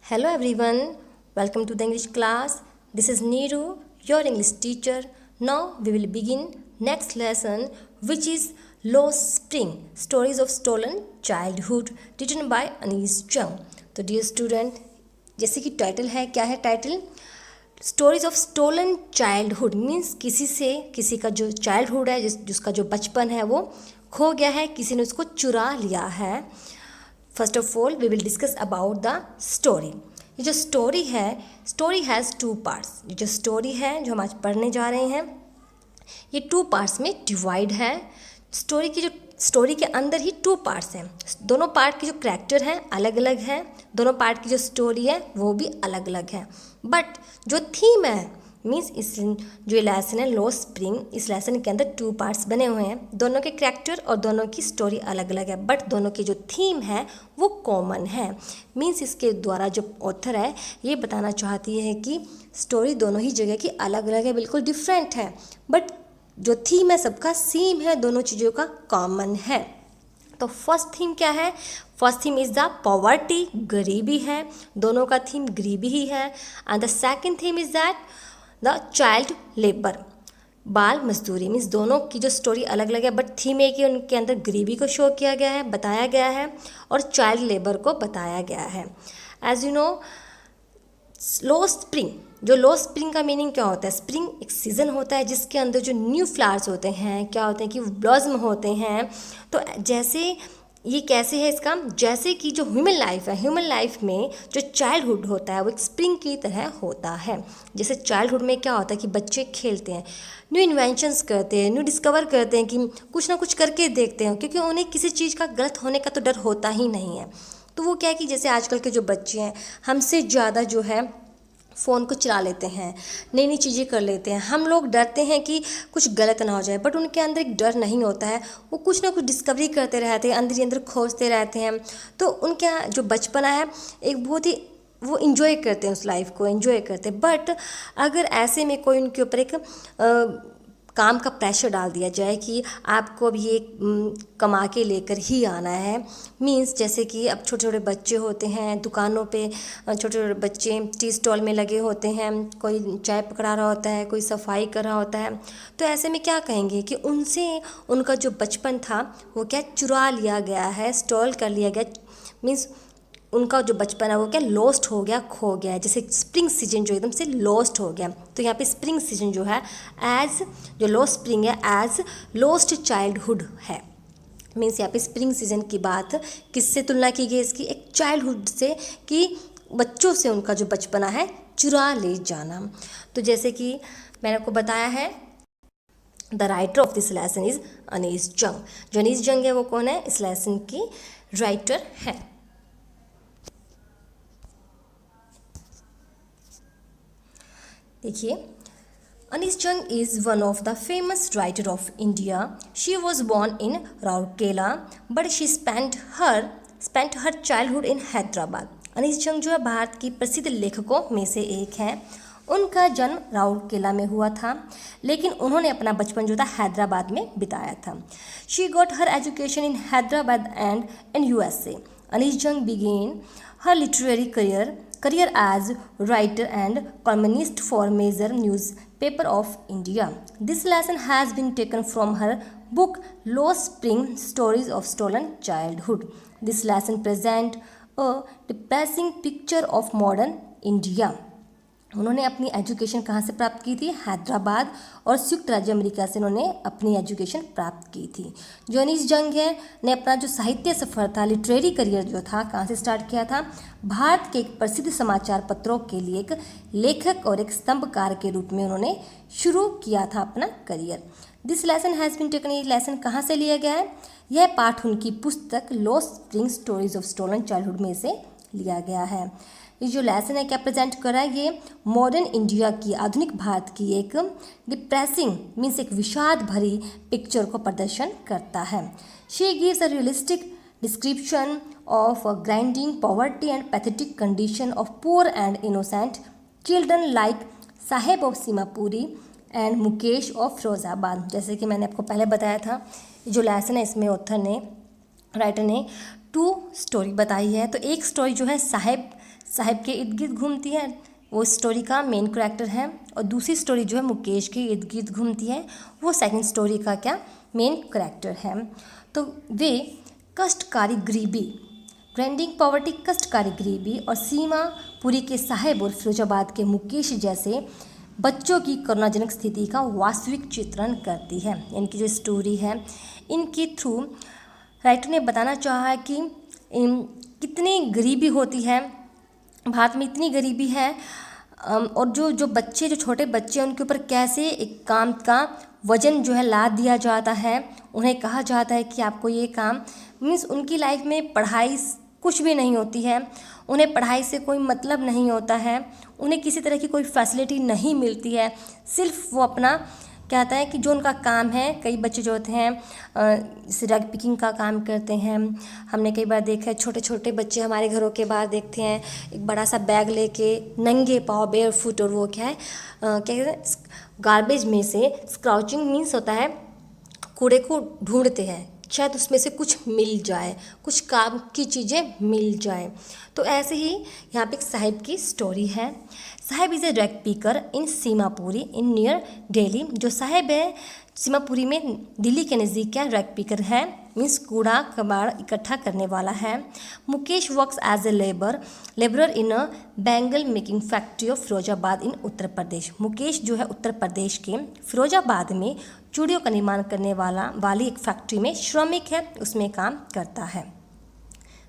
Hello everyone, welcome to the English class. This is Neeru, your English teacher. Now we will begin next lesson which is Lost Spring, Stories of Stolen Childhood written by Anis Chung. तो dear student, जैसे कि title है, क्या है title? Stories of stolen childhood means किसी का जो childhood है जिसका जो बचपन है वो खो गया है, किसी ने उसको चुरा लिया है. First of all we will discuss about the story. ये जो स्टोरी है, स्टोरी हैज़ टू पार्ट्स. ये जो स्टोरी है जो हम आज पढ़ने जा रहे हैं ये टू पार्ट्स में डिवाइड है. स्टोरी के अंदर ही टू पार्ट्स हैं. दोनों पार्ट के जो करैक्टर हैं अलग अलग हैं, दोनों पार्ट की जो स्टोरी है वो भी अलग अलग है. बट जो थीम है मीन्स इस जो लेसन है लॉस्ट स्प्रिंग, इस लेसन के अंदर टू पार्ट्स बने हुए हैं. दोनों के करैक्टर और दोनों की स्टोरी अलग अलग है, बट दोनों की जो थीम है वो कॉमन है. मीन्स इसके द्वारा जो ऑथर है ये बताना चाहती है कि स्टोरी दोनों ही जगह की अलग अलग है, बिल्कुल डिफरेंट है, बट जो थीम है सबका सेम है, दोनों चीज़ों का कॉमन है. तो फर्स्ट थीम क्या है? First theme is the poverty, गरीबी है, दोनों का थीम गरीबी ही है. And the second theme is that the child labour, बाल मजदूरी. मीन्स दोनों की जो स्टोरी अलग अलग है बट थीम एक ही, उनके अंदर गरीबी को शो किया गया है, बताया गया है, और चाइल्ड लेबर को बताया गया है. As you know lost spring, जो लॉस्ट स्प्रिंग का मीनिंग क्या होता है? स्प्रिंग एक सीज़न होता है जिसके अंदर जो न्यू फ्लावर्स होते हैं, क्या होते हैं कि ब्लॉसम होते हैं. तो जैसे ये कैसे है इसका, जैसे कि जो ह्यूमन लाइफ है, ह्यूमन लाइफ में जो चाइल्डहुड होता है वो एक स्प्रिंग की तरह होता है. जैसे चाइल्डहुड में क्या होता है कि बच्चे खेलते हैं, न्यू इन्वेंशंस करते हैं, न्यू डिस्कवर करते हैं कि कुछ ना कुछ करके देखते हैं, क्योंकि उन्हें किसी चीज़ का गलत होने का तो डर होता ही नहीं है. तो वो क्या है कि जैसे आजकल के जो बच्चे हैं हमसे ज़्यादा जो है फ़ोन को चला लेते हैं, नई नई चीज़ें कर लेते हैं. हम लोग डरते हैं कि कुछ गलत ना हो जाए, बट उनके अंदर एक डर नहीं होता है. वो कुछ ना कुछ डिस्कवरी करते रहते हैं, अंदर ही अंदर खोजते रहते हैं. तो उनके जो बचपना है एक बहुत ही वो इन्जॉय करते हैं, उस लाइफ को इन्जॉय करते हैं. बट अगर ऐसे में कोई उनके ऊपर एक काम का प्रेशर डाल दिया जाए कि आपको अब ये कमा के लेकर ही आना है, मींस जैसे कि अब छोटे छोटे बच्चे होते हैं दुकानों पे, छोटे छोटे बच्चे टी स्टॉल में लगे होते हैं, कोई चाय पकड़ा रहा होता है, कोई सफाई कर रहा होता है. तो ऐसे में क्या कहेंगे कि उनसे उनका जो बचपन था वो क्या चुरा लिया गया है, स्टॉल कर लिया गया. मीन्स उनका जो बचपन है वो क्या लॉस्ट हो गया, खो गया है. जैसे स्प्रिंग सीजन जो एकदम से लॉस्ट हो गया, तो यहाँ पे स्प्रिंग सीजन जो है एज जो लॉस्ट स्प्रिंग है एज लॉस्ट चाइल्डहुड है. मीन्स यहाँ पे स्प्रिंग सीजन की बात किससे तुलना की गई इसकी? एक चाइल्डहुड से, कि बच्चों से उनका जो बचपना है चुरा ले जाना. तो जैसे कि मैंने आपको बताया है the writer of this lesson is Anees Jung. जो अनीस जंग है वो कौन है? इस लेसन की राइटर है. देखिए, Anees Jung is one of the famous writer of India. She was born in Rourkela but she spent her childhood in Hyderabad. Anees Jung जो है भारत की प्रसिद्ध लेखकों में से एक हैं. उनका जन्म राउरकेला में हुआ था, लेकिन उन्होंने अपना बचपन जो था हैदराबाद में बिताया था. She got her education in Hyderabad and in USA. Anees Jung began her literary career as writer and columnist for major newspaper of India. This lesson has been taken from her book Lost Spring, Stories of Stolen Childhood. This lesson presents a depressing picture of modern India. उन्होंने अपनी education कहाँ से प्राप्त की थी? हैदराबाद और संयुक्त राज्य अमेरिका से उन्होंने अपनी एजुकेशन प्राप्त की थी. जो अनीस जंग है ने अपना जो साहित्य सफ़र था, लिटरेरी करियर जो था, कहाँ से स्टार्ट किया था? भारत के एक प्रसिद्ध समाचार पत्रों के लिए एक लेखक और एक स्तंभकार के रूप में उन्होंने शुरू किया था अपना career. This lesson has been taken. ये लेसन कहाँ से लिया गया है? यह पाठ उनकी पुस्तक lost spring stories of stolen childhood में से लिया गया है. ये जो लेसन है क्या प्रेजेंट कर रहा है? ये मॉडर्न इंडिया की, आधुनिक भारत की एक डिप्रेसिंग मीन्स एक विषाद भरी पिक्चर को प्रदर्शन करता है. She gives a realistic description of grinding poverty and pathetic condition of poor and innocent children like Saheb of Seemapuri and Mukesh of Firozabad. जैसे कि मैंने आपको पहले बताया था, जो लेसन है इसमें ऑथर ने, राइटर ने टू स्टोरी बताई है. तो एक स्टोरी जो है साहिब के इर्द गिर्द घूमती है, वो स्टोरी का मेन कैरेक्टर है। और दूसरी स्टोरी जो है मुकेश के इर्द गिर्द घूमती है, वो सेकंड स्टोरी का क्या मेन कैरेक्टर है। तो वे कष्टकारी गरीबी, ग्राइंडिंग पॉवर्टी, कष्टकारी गरीबी और सीमा पुरी के साहिब और फिरोजाबाद के मुकेश जैसे बच्चों की करुणाजनक स्थिति का वास्तविक चित्रण करती है। इनकी जो स्टोरी है, इनके थ्रू राइटर ने बताना चाहा है कि कितनी गरीबी होती है, भारत में इतनी गरीबी है, और जो बच्चे, जो छोटे बच्चे हैं, उनके ऊपर कैसे एक काम का वजन जो है लाद दिया जाता है। उन्हें कहा जाता है कि आपको ये काम, मीन्स उनकी लाइफ में पढ़ाई कुछ भी नहीं होती है, उन्हें पढ़ाई से कोई मतलब नहीं होता है, उन्हें किसी तरह की कोई फैसिलिटी नहीं मिलती है। सिर्फ वो अपना क्या होता है कि जो उनका काम है, कई बच्चे जो होते हैं जैसे रग पिकिंग का काम करते हैं। हमने कई बार देखा है, छोटे छोटे बच्चे हमारे घरों के बाहर देखते हैं, एक बड़ा सा बैग लेके नंगे पाँव, बेयर फुट, और वो क्या है क्या कहते हैं, गार्बेज में से स्क्राउचिंग मीन्स होता है कूड़े को ढूंढते हैं, शायद उसमें से कुछ मिल जाए, कुछ काम की चीज़ें मिल जाए। तो ऐसे ही यहाँ पे एक साहिब की स्टोरी है। Sahib is a rag picker in Seemapuri in near Delhi. जो साहिब है सीमापुरी में, दिल्ली के नज़दीक क्या रैग पिकर है, मीन्स कूड़ा कबाड़ इकट्ठा करने वाला है। Mukesh works as a labourer in a bangle making factory of Firozabad in Uttar Pradesh. Mukesh जो है उत्तर प्रदेश के फिरोजाबाद में चूड़ियों का निर्माण करने वाली एक फैक्ट्री में श्रमिक है, उसमें काम करता है।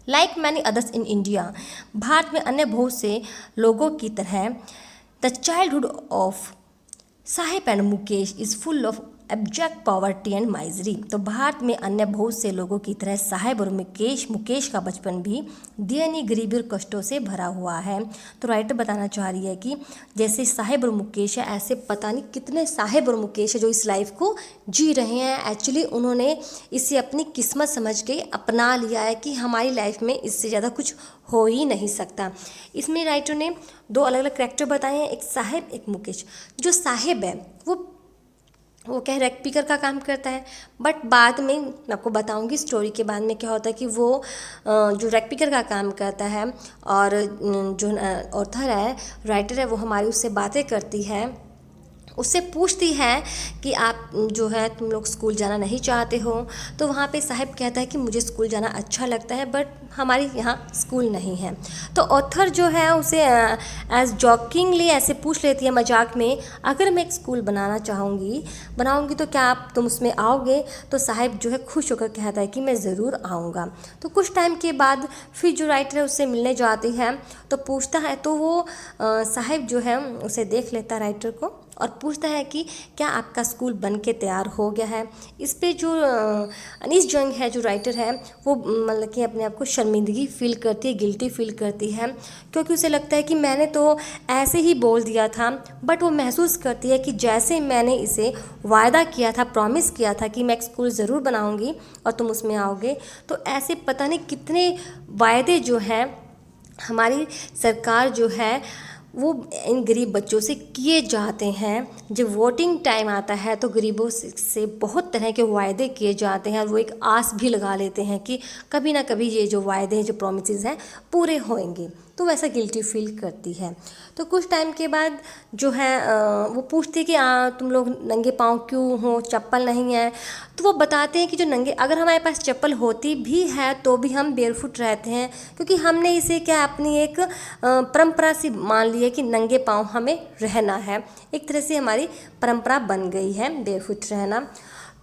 Like many others in India, Bharat में अन्य बहुत से लोगों की तरह the childhood of Sahib and Mukesh is full of abject poverty and misery. तो भारत में अन्य बहुत से लोगों की तरह साहिब और मुकेश का बचपन भी दयनीय गरीबी और कष्टों से भरा हुआ है। तो राइटर बताना चाह रही है कि जैसे साहिब और मुकेश है, ऐसे पता नहीं कितने साहिब और मुकेश है जो इस लाइफ को जी रहे हैं। एक्चुअली उन्होंने इसे अपनी किस्मत समझ के अपना लिया है कि हमारी लाइफ में इससे ज़्यादा कुछ हो ही नहीं सकता। इसमें राइटर ने दो अलग अलग कैरेक्टर बताए हैं, एक साहिब एक मुकेश। जो साहिब है वो क्या रैग पिकर का काम करता है, बट बाद में मैं आपको बताऊंगी स्टोरी के बाद में क्या होता है कि वो जो रैग पिकर का काम करता है, और जो ऑथर है, राइटर है, वो हमारी उससे बातें करती है, उससे पूछती है कि आप जो है तुम लोग स्कूल जाना नहीं चाहते हो। तो वहाँ पे साहिब कहता है कि मुझे स्कूल जाना अच्छा लगता है, बट हमारी यहाँ स्कूल नहीं है। तो ऑथर जो है उसे एज जॉकिंगली ऐसे पूछ लेती है मजाक में, अगर मैं एक स्कूल बनाऊँगी तो क्या तुम उसमें आओगे? तो साहिब जो है खुश होकर कहता है कि मैं ज़रूर आऊँगा। तो कुछ टाइम के बाद फिर जो राइटर है उससे मिलने जाती है, तो पूछता है, तो वो साहिब जो है उसे देख लेता है राइटर को, और पूछता है कि क्या आपका स्कूल बन के तैयार हो गया है। इस पे जो अनीस जंग है, जो राइटर है, वो मतलब कि अपने आप को शर्मिंदगी फील करती है, गिल्टी फील करती है, क्योंकि उसे लगता है कि मैंने तो ऐसे ही बोल दिया था। बट वो महसूस करती है कि जैसे मैंने इसे वायदा किया था, प्रॉमिस किया था कि मैं एक स्कूल ज़रूर बनाऊँगी और तुम उसमें आओगे, तो ऐसे पता नहीं कितने वायदे जो हैं हमारी सरकार जो है वो इन गरीब बच्चों से किए जाते हैं। जब वोटिंग टाइम आता है तो गरीबों से बहुत तरह के वायदे किए जाते हैं, और वो एक आस भी लगा लेते हैं कि कभी ना कभी ये जो वायदे हैं, जो प्रॉमिसेस हैं, पूरे होंगे। तो वैसा गिल्टी फील करती है। तो कुछ टाइम के बाद जो है वो पूछती है कि तुम लोग नंगे पाँव क्यों हो, चप्पल नहीं है? तो वो बताते हैं कि जो नंगे, अगर हमारे पास चप्पल होती भी है तो भी हम बेयरफुट रहते हैं, क्योंकि हमने इसे क्या अपनी एक परंपरा सी मान ली है कि नंगे पाँव हमें रहना है। एक तरह से हमारी परंपरा बन गई है बेयरफुट रहना।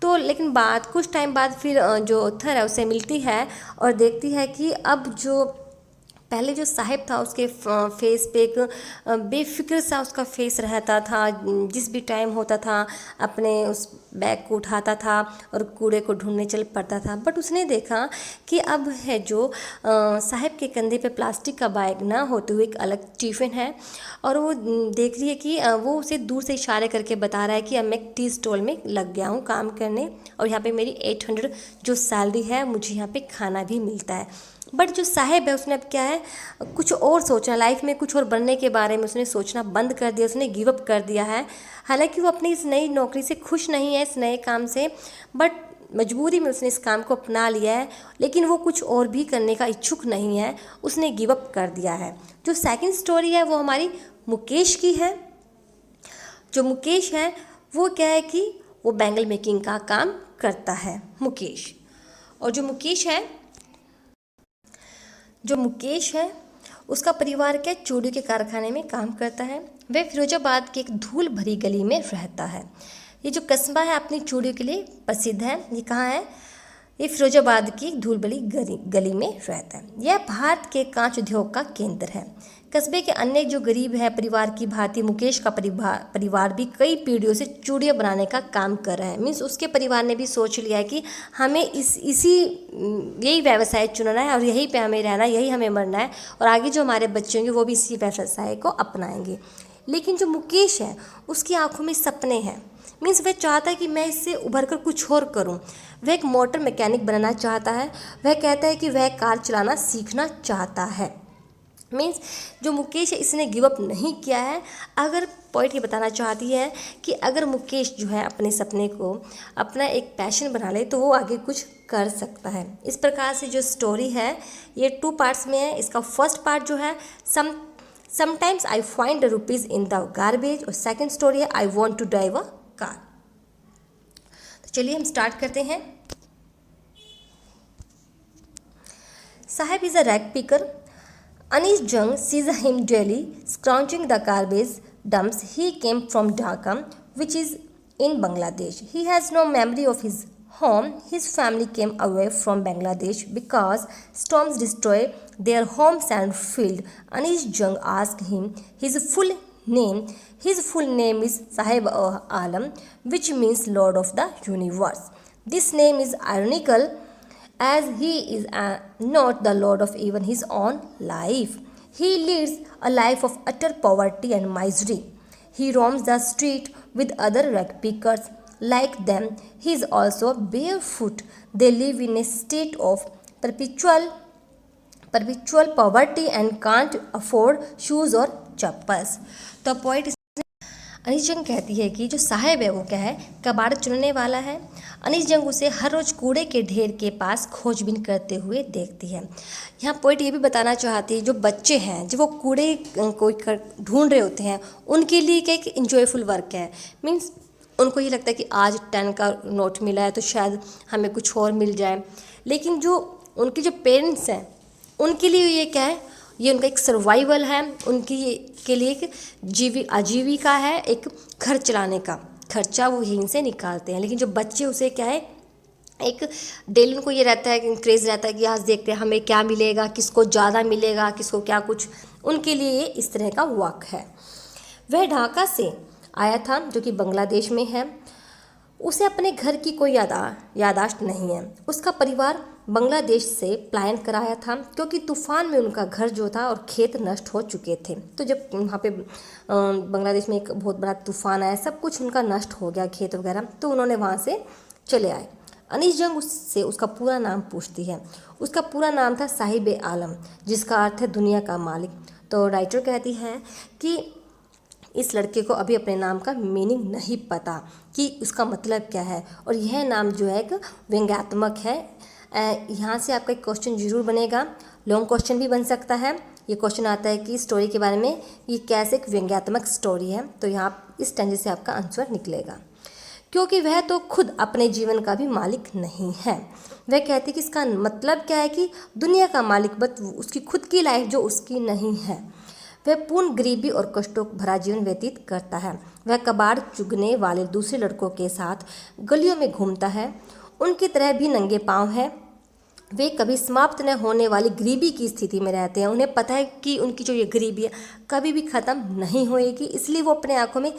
तो लेकिन कुछ टाइम बाद फिर जो ऑथर है उसे मिलती है और देखती है कि अब जो पहले जो साहिब था उसके फेस पे एक बेफिक्र सा उसका फेस रहता था, जिस भी टाइम होता था अपने उस बैग को उठाता था और कूड़े को ढूंढने चल पड़ता था। बट उसने देखा कि अब है जो साहिब के कंधे पे प्लास्टिक का बैग ना होते हुए एक अलग टिफ़िन है, और वो देख रही है कि वो उसे दूर से इशारे करके बता रहा है कि अब मैं टी स्टॉल में लग गया हूँ काम करने, और यहाँ पे मेरी 800 जो सैलरी है, मुझे यहाँ पे खाना भी मिलता है। बट जो साहिब है उसने अब क्या है कुछ और सोचना, लाइफ में कुछ और बनने के बारे में उसने सोचना बंद कर दिया, उसने गिव अप कर दिया है। हालांकि वो अपनी इस नई नौकरी से खुश नहीं है, इस नए काम से, बट मजबूरी में उसने इस काम को अपना लिया है, लेकिन वो कुछ और भी करने का इच्छुक नहीं है, उसने गिव अप कर दिया है। जो सेकंड स्टोरी है वो हमारी मुकेश की है। जो मुकेश है वो क्या है कि वो बैंगल मेकिंग का काम करता है मुकेश। और जो मुकेश है उसका परिवार क्या चूड़ी के कारखाने में काम करता है। वह फिरोजाबाद की एक धूल भरी गली में रहता है। ये जो कस्बा है अपनी चूड़ियों के लिए प्रसिद्ध है। ये कहाँ है? ये फिरोजाबाद की धूल भरी गली में रहता है। यह भारत के कांच उद्योग का केंद्र है। कस्बे के अन्य जो गरीब है परिवार की भांति मुकेश का परिवार भी कई पीढ़ियों से चूड़ियाँ बनाने का काम कर रहा है। मीन्स उसके परिवार ने भी सोच लिया है कि हमें यही व्यवसाय चुनना है और यहीं पे हमें रहना है, यही हमें मरना है, और आगे जो हमारे बच्चे होंगे वो भी इसी व्यवसाय को अपनाएंगे। लेकिन जो मुकेश है उसकी आंखों में सपने हैं। मीन्स वह चाहता है कि मैं इससे उभर कर कुछ और करूं। वह एक मोटर मैकेनिक बनना चाहता है। वह कहता है कि वह कार चलाना सीखना चाहता है। मीन्स जो मुकेश है इसने गिव अप नहीं किया है। अगर पॉइंट ये बताना चाहती है कि अगर मुकेश जो है अपने सपने को अपना एक पैशन बना ले तो वो आगे कुछ कर सकता है। इस प्रकार से जो स्टोरी है ये 2 पार्ट्स में है। इसका फर्स्ट पार्ट जो है sometimes I find the rupees in the garbage, और सेकेंड स्टोरी है I want to drive a car. तो चलिए हम स्टार्ट करते हैं। Saheb is a rag picker. Anish Jung sees him daily scrounging the garbage dumps. He came from Dhaka, which is in Bangladesh. He has no memory of his home. His family came away from Bangladesh because storms destroyed their homes and field. Anish Jung asked him his full name. His full name is Sahib Alam, which means Lord of the Universe. This name is ironical, as he is not the lord of even his own life. He leads a life of utter poverty and misery. He roams the street with other rag pickers. Like them, he is also barefoot. They live in a state of perpetual poverty and can't afford shoes or chappals. The poet Anees Jung कहती है कि जो साहेब है वो क्या है, कबाड़ चुनने वाला है। अनीस जंग उसे हर रोज़ कूड़े के ढेर के पास खोजबीन करते हुए देखती है। यहाँ पोइट ये भी बताना चाहती है जो बच्चे हैं जो वो कूड़े को ढूंढ रहे होते हैं उनके लिए क्या एक इंजॉयफुल वर्क है। मीन्स उनको ये लगता है कि आज 10 का नोट मिला है तो शायद हमें कुछ और मिल जाए। लेकिन जो उनके जो पेरेंट्स हैं उनके लिए ये क्या है, ये उनका एक सर्वाइवल है, के लिए एक आजीविका है, एक घर चलाने का खर्चा वो यहीं से निकालते हैं। लेकिन जो बच्चे उसे क्या है, एक डेली उनको ये रहता है, क्रेज़ रहता है कि आज देखते हैं हमें क्या मिलेगा, किसको ज़्यादा मिलेगा, किसको क्या कुछ, उनके लिए ये इस तरह का वर्क है। वह ढाका से आया था जो कि बांग्लादेश में है। उसे अपने घर की कोई यादाश्त नहीं है। उसका परिवार बांग्लादेश से पलायन कराया था क्योंकि तूफ़ान में उनका घर जो था और खेत नष्ट हो चुके थे। तो जब वहाँ पे बांग्लादेश में एक बहुत बड़ा तूफ़ान आया, सब कुछ उनका नष्ट हो गया, खेत वगैरह, तो उन्होंने वहाँ से चले आए। अनीस जंग उससे उसका पूरा नाम पूछती है। उसका पूरा नाम था साहिब आलम, जिसका अर्थ है दुनिया का मालिक। तो राइटर कहती है कि इस लड़के को अभी अपने नाम का मीनिंग नहीं पता कि उसका मतलब क्या है, और यह नाम जो है एक व्यंग्यात्मक है। यहाँ से आपका एक क्वेश्चन जरूर बनेगा, लॉन्ग क्वेश्चन भी बन सकता है। ये क्वेश्चन आता है कि स्टोरी के बारे में ये कैसे एक व्यंग्यात्मक स्टोरी है, तो यहाँ इस स्टैंजे से आपका आंसर निकलेगा। क्योंकि वह तो खुद अपने जीवन का भी मालिक नहीं है। वह कहती कि इसका मतलब क्या है कि दुनिया का मालिक बट उसकी खुद की लाइफ जो उसकी नहीं है। वह पूर्ण गरीबी और कष्टों भरा जीवन व्यतीत करता है। वह कबाड़ चुगने वाले दूसरे लड़कों के साथ गलियों में घूमता है। उनकी तरह भी नंगे पांव है। वे कभी समाप्त न होने वाली गरीबी की स्थिति में रहते हैं। उन्हें पता है कि उनकी जो ये गरीबी है कभी भी ख़त्म नहीं होएगी, इसलिए वो अपने आंखों में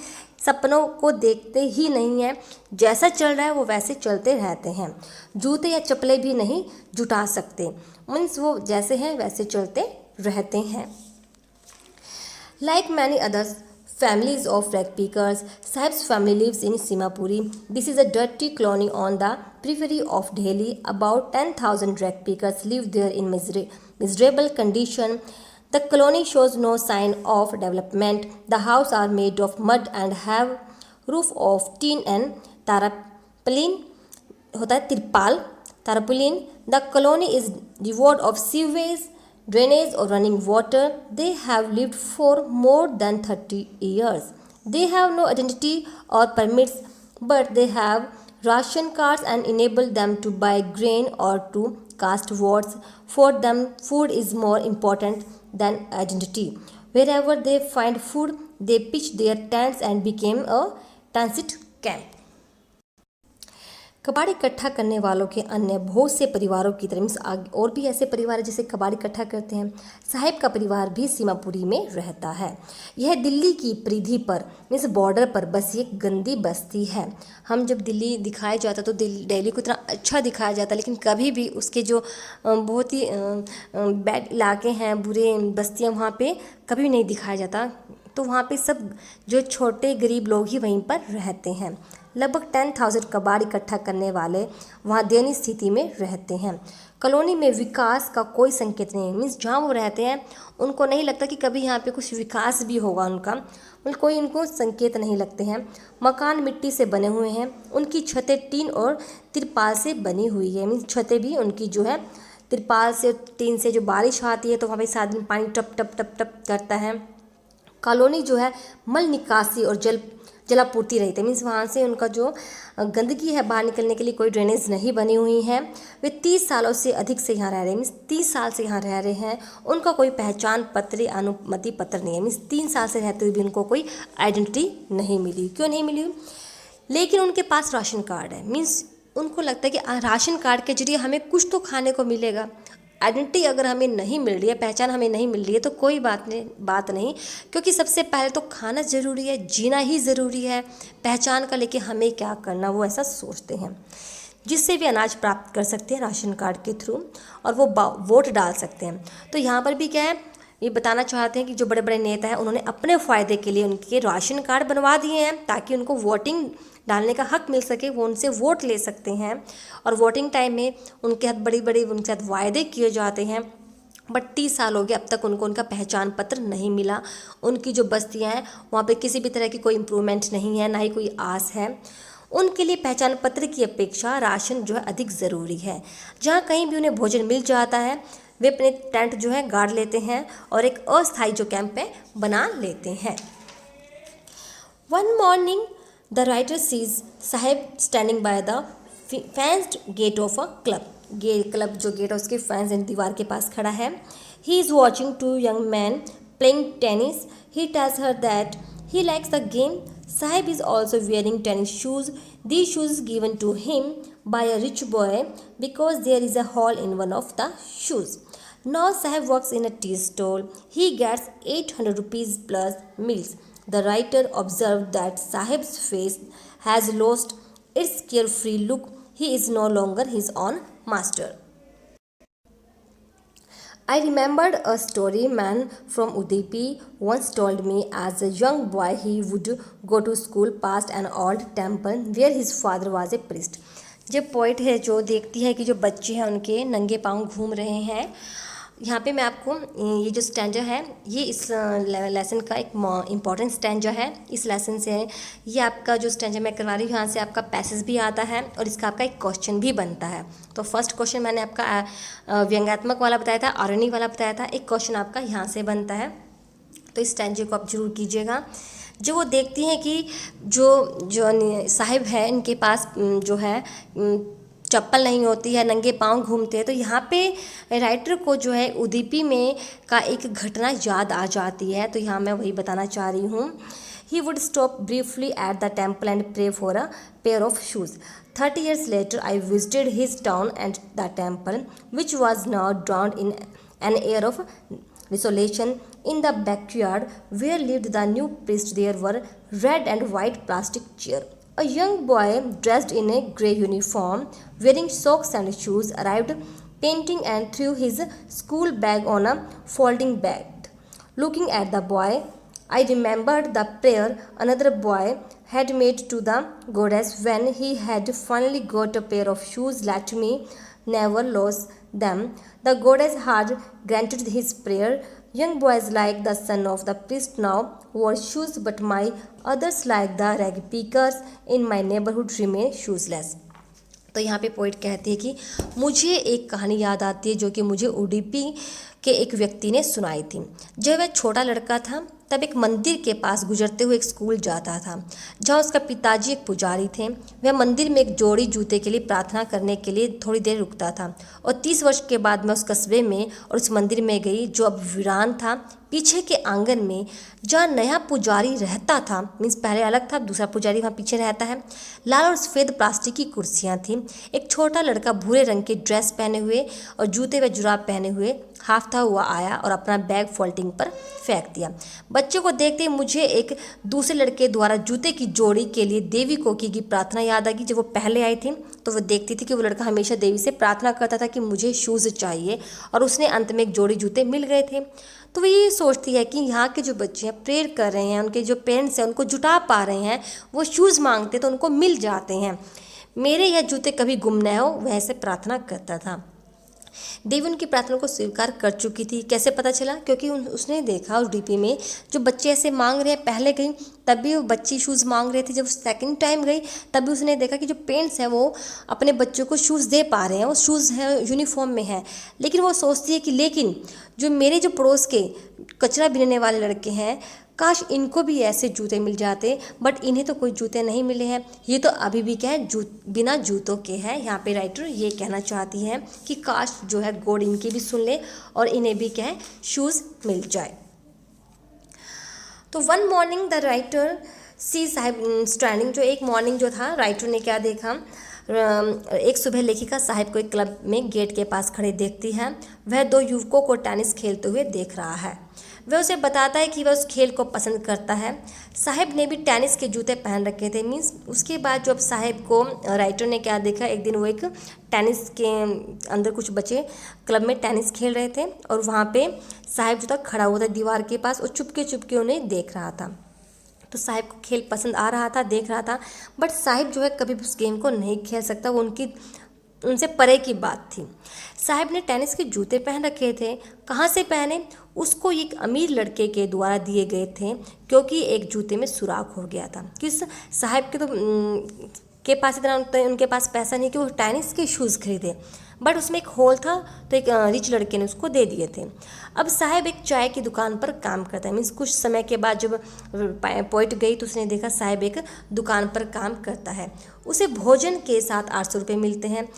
सपनों को देखते ही नहीं हैं। जैसा चल रहा है वो वैसे चलते रहते हैं। जूते या चप्पलें भी नहीं जुटा सकते, मीन्स वो जैसे हैं वैसे चलते रहते हैं। Like many other families of rag pickers, Sahib's family lives in Simapuri. This is a dirty colony on the periphery of Delhi. About 10,000 rag pickers live there in miserable condition. The colony shows no sign of development. The houses are made of mud and have roof of tin and tarpaulin. होता है तिरपाल, tarpaulin. The colony is devoid of sewage, drainage or running water. They have lived for more than 30 years. They have no identity or permits, but they have ration cards and enable them to buy grain or to cast votes. For them, food is more important than identity. Wherever they find food, they pitch their tents and became a transit camp. कबाड़ इकट्ठा करने वालों के अन्य बहुत से परिवारों की तरह मीन्स और भी ऐसे परिवार जैसे कबाड़ इकट्ठा करते हैं। साहिब का परिवार भी सीमापुरी में रहता है। यह दिल्ली की परिधि पर मीन्स बॉर्डर पर बसी एक गंदी बस्ती है। हम जब दिल्ली दिखाया जाता तो दिल्ली को इतना अच्छा दिखाया जाता, लेकिन कभी भी उसके जो बहुत ही बैड इलाके हैं, बुरे बस्तियाँ वहाँ पे कभी नहीं दिखाया जाता। तो वहाँ पे सब जो छोटे गरीब लोग ही वहीं पर रहते हैं। लगभग 10,000 कबाड़ इकट्ठा करने वाले वहाँ दयनीय स्थिति में रहते हैं। कॉलोनी में विकास का कोई संकेत नहीं, मीन्स जहाँ वो रहते हैं उनको नहीं लगता कि कभी यहाँ पे कुछ विकास भी होगा उनका, मतलब कोई उनको संकेत नहीं लगते हैं। मकान मिट्टी से बने हुए हैं, उनकी छतें टीन और तिरपाल से बनी हुई है, मीन्स छतें भी उनकी जो है तिरपाल से टीन से। जो बारिश आती है तो वहाँ पे साथ में पानी टप टप टप टप करता है। कॉलोनी जो है मल निकासी और जलापूर्ति रहती है, मीन्स वहाँ से उनका जो गंदगी है बाहर निकलने के लिए कोई ड्रेनेज नहीं बनी हुई है। वे 30 सालों से अधिक से यहाँ रह रहे हैं, मीन्स 30 साल से यहाँ रह रहे हैं। उनका कोई पहचान पत्र या अनुमति पत्र नहीं है, मीन्स 3 साल से रहते हुए भी उनको कोई आइडेंटिटी नहीं मिली। क्यों नहीं मिली? लेकिन उनके पास राशन कार्ड है, मीन्स उनको लगता है कि राशन कार्ड के जरिए हमें कुछ तो खाने को मिलेगा। आइडेंटिटी अगर हमें नहीं मिल रही है, पहचान हमें नहीं मिल रही है तो कोई बात नहीं, क्योंकि सबसे पहले तो खाना ज़रूरी है, जीना ही ज़रूरी है। पहचान का लेके हमें क्या करना, वो ऐसा सोचते हैं। जिससे भी अनाज प्राप्त कर सकते हैं राशन कार्ड के थ्रू, और वो वोट डाल सकते हैं। तो यहाँ पर भी क्या है, ये बताना चाहते हैं कि जो बड़े बड़े नेता हैं उन्होंने अपने फ़ायदे के लिए उनके राशन कार्ड बनवा दिए हैं ताकि उनको वोटिंग डालने का हक मिल सके, वो उनसे वोट ले सकते हैं। और वोटिंग टाइम में उनके साथ बड़ी उनके साथ वायदे किए जाते हैं। बट 30 साल हो गए, अब तक उनको उनका पहचान पत्र नहीं मिला। उनकी जो बस्तियाँ हैं वहाँ पे किसी भी तरह की कोई इम्प्रूवमेंट नहीं है, ना ही कोई आस है। उनके लिए पहचान पत्र की अपेक्षा राशन जो है अधिक ज़रूरी है। जहाँ कहीं भी उन्हें भोजन मिल जाता है वे अपने टेंट जो है गाड़ लेते हैं और एक अस्थायी जो कैंप है बना लेते हैं। One morning the writer sees Saheb standing by the fenced gate of a club. Club जो गेट है उसके फेंस दीवार के पास खड़ा है। He is watching 2 young man playing tennis. He tells her that he likes the game. Sahib is also wearing tennis shoes. These shoes given to him by a rich boy because there is a hole in one of the shoes. Now Sahib works in a tea stall. He gets 800 rupees plus meals. The writer observed that Sahib's face has lost its carefree look. He is no longer his own master. I remembered a story man from Udupi once told me as a young boy he would go to school past an old temple where his father was a priest. जब poet है जो देखती है कि जो बच्चे हैं उनके नंगे पाँव घूम रहे हैं, यहाँ पे मैं आपको ये जो स्टैंजा है ये इस लेसन का एक इम्पॉर्टेंट स्टैंजा है। इस लेसन से ये आपका जो स्टैंजा मैं करवा रही हूँ यहाँ से आपका पैसेज भी आता है और इसका आपका एक क्वेश्चन भी बनता है। तो फर्स्ट क्वेश्चन मैंने आपका व्यंग्यात्मक वाला बताया था, आरणी वाला बताया था। एक क्वेश्चन आपका यहाँ से बनता है, तो इस स्टैंजे को आप जरूर कीजिएगा। जो वो देखती हैं कि जो साहिब है इनके पास जो है चप्पल नहीं होती है, नंगे पाँव घूमते हैं। तो यहाँ पे राइटर को जो है उदुपी में का एक घटना याद आ जाती है, तो यहाँ मैं वही बताना चाह रही हूँ। He would stop briefly at the temple and pray for a pair of shoes. 30 years later, I visited his town and the temple, which was now drowned in an air of desolation. In the backyard where lived the new priest, there were red and white plastic chairs. A young boy dressed in a grey uniform, wearing socks and shoes, arrived panting and threw his school bag on a folding bed. Looking at the boy, I remembered the prayer another boy had made to the goddess when he had finally got a pair of shoes. Let me never lose them. The goddess had granted his prayer. Young boys like the son of the priest now wore shoes, but my others like the rag pickers in my neighborhood remain shoeless. तो यहाँ पे poet कहती है कि मुझे एक कहानी याद आती है जो कि मुझे उडुपी के एक व्यक्ति ने सुनाई थी। जब वह छोटा लड़का था तब एक मंदिर के पास गुजरते हुए एक स्कूल जाता था जहाँ उसका पिताजी एक पुजारी थे। वह मंदिर में एक जोड़ी जूते के लिए प्रार्थना करने के लिए थोड़ी देर रुकता था और 30 वर्ष के बाद मैं उस कस्बे में और उस मंदिर में गई जो अब वीरान था। पीछे के आंगन में जहाँ नया पुजारी रहता था, मीन्स पहले अलग था, दूसरा पुजारी वहाँ पीछे रहता है, लाल और सफ़ेद प्लास्टिक की कुर्सियाँ थीं। एक छोटा लड़का भूरे रंग के ड्रेस पहने हुए और जूते व जुराब पहने हुए हाफता हुआ आया और अपना बैग फोल्डिंग पर फेंक दिया। बच्चे को देखते ही मुझे एक दूसरे लड़के द्वारा जूते की जोड़ी के लिए देवी कोकी की प्रार्थना याद आ गई। जब वो पहले आई थी तो वो देखती थी कि वो लड़का हमेशा देवी से प्रार्थना करता था कि मुझे शूज़ चाहिए, और उसने अंत में एक जोड़ी जूते मिल गए थे। तो वो ये सोचती है कि यहाँ के जो बच्चे हैं प्रेयर कर रहे हैं, उनके जो पेरेंट्स हैं उनको जुटा पा रहे हैं, वो शूज़ मांगते तो उनको मिल जाते हैं, मेरे यह जूते कभी गुम न हो, वह ऐसे प्रार्थना करता था। देवी उनकी प्रार्थना को स्वीकार कर चुकी थी। कैसे पता चला? क्योंकि उसने देखा उस डीपी में जो बच्चे ऐसे मांग रहे हैं, पहले गई तब भी वो बच्ची शूज़ मांग रहे थे, जब सेकंड टाइम गई तब भी उसने देखा कि जो पेरेंट्स हैं वो अपने बच्चों को शूज़ दे पा रहे हैं, वो शूज़ है यूनिफॉर्म में है। लेकिन वो सोचती है कि लेकिन जो मेरे जो पड़ोस के कचरा बीनने वाले लड़के हैं, काश इनको भी ऐसे जूते मिल जाते, बट इन्हें तो कोई जूते नहीं मिले हैं, ये तो अभी भी क्या है बिना जूतों के है। यहाँ पे राइटर ये कहना चाहती है कि काश जो है गॉड इनकी भी सुन ले और इन्हें भी क्या है शूज़ मिल जाए। तो one morning the writer see Sahib standing, जो एक मॉर्निंग जो था राइटर ने क्या देखा, एक सुबह लेखिका साहिब को एक क्लब में गेट के पास खड़े देखती है। वह दो युवकों को टेनिस खेलते हुए देख रहा है। वह उसे बताता है कि वह उस खेल को पसंद करता है। साहिब ने भी टेनिस के जूते पहन रखे थे। मीन्स उसके बाद जो अब साहिब को राइटर ने क्या देखा, एक दिन वो एक टेनिस के अंदर कुछ बच्चे क्लब में टेनिस खेल रहे थे और वहाँ पे साहिब जो था खड़ा हुआ था दीवार के पास और चुपके चुपके उन्हें देख रहा था। तो साहिब को खेल पसंद आ रहा था, देख रहा था, बट साहिब जो है कभी भी उस गेम को नहीं खेल सकता, वो उनसे परे की बात थी। साहिब ने टेनिस के जूते पहन रखे थे। कहाँ से पहने? उसको एक अमीर लड़के के द्वारा दिए गए थे, क्योंकि एक जूते में सुराख हो गया था। किस साहिब के तो के पास इतना उनके पास पैसा नहीं कि वो टेनिस के शूज़ खरीदे, बट उसमें एक होल था तो एक रिच लड़के ने उसको दे दिए थे। अब साहिब एक चाय की दुकान पर काम करता है। मीन्स कुछ समय के बाद जब पोइट गई तो उसने देखा साहिब एक दुकान पर काम करता है। उसे भोजन के साथ 800 रुपये मिलते हैं।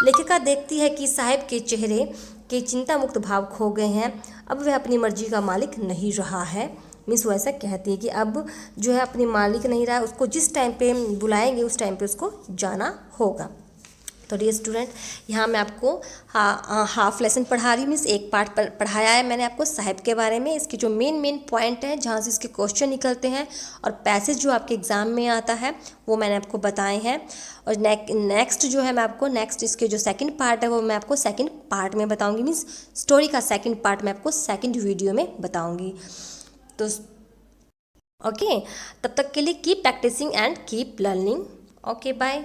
लेखिका देखती है कि साहिब के चेहरे के चिंता मुक्त भाव खो गए हैं। अब वह अपनी मर्जी का मालिक नहीं रहा है। मिस वो ऐसा कहती है कि अब जो है अपनी मालिक नहीं रहा, उसको जिस टाइम पे बुलाएंगे उस टाइम पे उसको जाना होगा। तो डियर स्टूडेंट, यहाँ मैं आपको हाफ लेसन पढ़ा रही हूँ। मीन्स एक पार्ट पढ़ाया है मैंने आपको साहिब के बारे में। इसके जो मेन पॉइंट है जहाँ से इसके क्वेश्चन निकलते हैं और पैसेज जो आपके एग्ज़ाम में आता है वो मैंने आपको बताए हैं। और नेक्स्ट जो है मैं आपको इसके जो सेकंड पार्ट है वो मैं आपको सेकंड पार्ट में बताऊँगी। मीन्स स्टोरी का सेकंड पार्ट मैं आपको सेकंड वीडियो में बताऊँगी। तो ओके, तब तक के लिए keep practising and keep learning. Okay, bye.